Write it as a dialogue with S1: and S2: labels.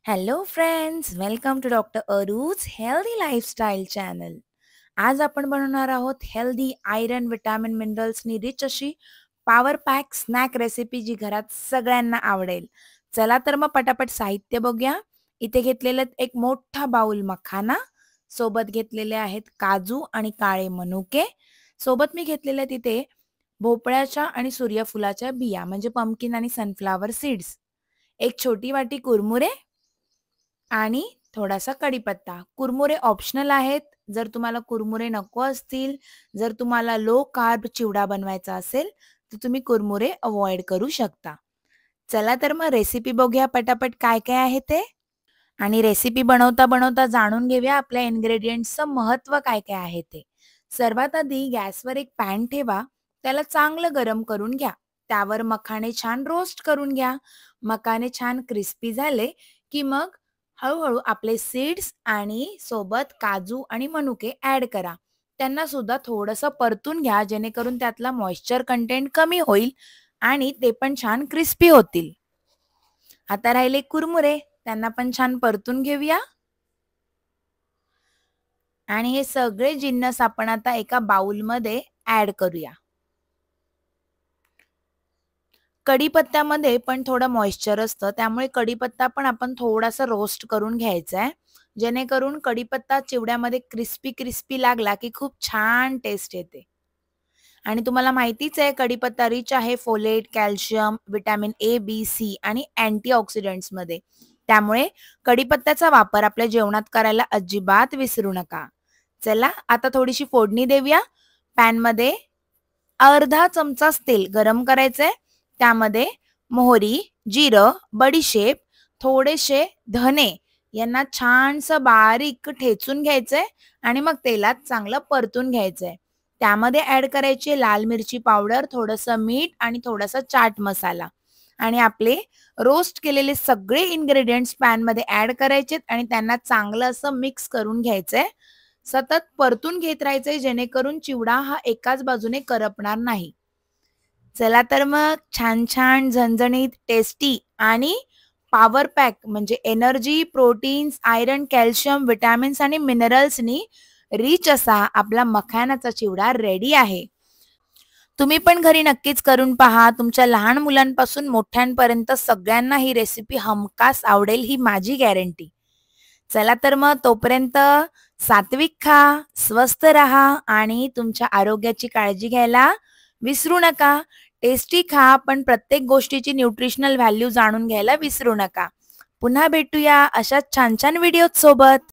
S1: Hello friends, welcome to doctor Arooj healthy lifestyle channel. आज आपण बनवणार आहोत हेल्दी आयरन, विटॅमिन, मिनरल्सनी रिच अशी पॉवर पॅक स्नॅक रेसिपी जी घरात सगळ्यांना आवडेल. चला तर मग पटापट साहित्य बघूया. इथे घेतलेले एक मोठा बाउल मखाना, सोबत घेतलेले आहेत काजू आणि काळे मनुके, सोबत मी घेतलेले तिथे भोपळ्याच्या आणि सूर्यफुलाच्या बिया म्हणजे पंपकिन आणि सनफ्लावर सीड्स, एक छोटी वाटी कुरमुरे आणि थोडासा कढीपत्ता. कुरमुरे ऑप्शनल आहेत. जर तुम्हाला कुरमुरे नको असतील, जर तुम्हाला लो कार्ब चिवडा बनवायचा असेल, तर तुम्ही कुरमुरे अव्हॉइड करू शकता. चला तर मग रेसिपी बघूया पटापट काय-काय आहे ते. आणि रेसिपी बनवता-बनवता जाणून घेऊया आपल्या इन्ग्रेडियंट्सचं महत्त्व काय-काय आहे ते. सर्वात आधी गॅसवर एक पॅन ठेवा. त्याला चांगलं गरम करून घ्या. त्यावर मखाणे छान रोस्ट करून घ्या. मखाणे छान क्रिस्पी झाले, की मग हळू आपले सीड्स आणि सोबत काजू आणि मनुके ॲड करा. त्यांना सुद्धा थोडंसं परतून घ्या, जेणेकरून त्यातला मॉइश्चर कंटेंट कमी होईल आणि ते पण छान क्रिस्पी होतील. आता राहिले कुरमुरे, त्यांना पण छान परतून घेऊया. आणि हे सगळे जिन्नस आपण आता एका बाउलमध्ये ॲड करूया. कढीपत्त्यामध्ये पण थोडं मॉइश्चर असतं, त्यामुळे कढीपत्ता पण आपण थोडासा रोस्ट करून घ्यायचा आहे. जेणेकरून कढीपत्ता चिवड्यामध्ये क्रिस्पी लागला, की खूप छान टेस्ट येते. आणि तुम्हाला माहितीच आहे कढीपत्ता रिच आहे folate, calcium, vitamin A, B, C आणि अँटीऑक्सिडंट्समध्ये. त्यामुळे कढीपत्त्याचा वापर आपल्या जेवणात करायला अजिबात विसरू नका. चला आता थोडीशी फोडणी देऊया. पॅनमध्ये अर्धा चमचाच तेल गरम करायचंय. त्यामध्ये मोहरी, जिरं, बडीशेप, थोडेसे धने यांना छानसं बारीक ठेचून घ्यायचंय आणि मग तेलात चांगलं परतून घ्यायचंय. त्यामध्ये ॲड करायची लाल मिरची पावडर, थोडंसं मीठ आणि थोडासा चाट मसाला आणि आपले रोस्ट केलेले सगळे इन्ग्रीडियंट्स पॅनमध्ये ॲड करायचेत आणि त्यांना चांगलं असं मिक्स करून घ्यायचंय. सतत परतून घेत राहायचंय जेणेकरून चिवडा हा एकाच बाजूने करपणार नाही. चला तर मग छान-छान, झणझणीत, टेस्टी आणि पॉवर पॅक म्हणजे energy, proteins, iron, calcium, vitamins आणि मिनरल्सनी रिच असा आपला मखानाचा चिवडा रेडी आहे. तुम्ही पण घरी नक्कीच करून पहा. तुमच्या लहान मुलांपासून मोठ्यांपर्यंत सगळ्यांना ही रेसिपी हमखास आवडेल ही माझी गॅरंटी. चला तर मग तोपर्यंत सात्विक खा, स्वस्थ राहा आणि तुमच्या आरोग्याची काळजी घ्यायला विसरू नका. टेस्टी खा, पण प्रत्येक गोष्टीची न्यूट्रिशनल व्हॅल्यू जाणून घ्यायला विसरू नका. पुन्हा भेटूया अशाच छान-छान व्हिडिओज सोबत.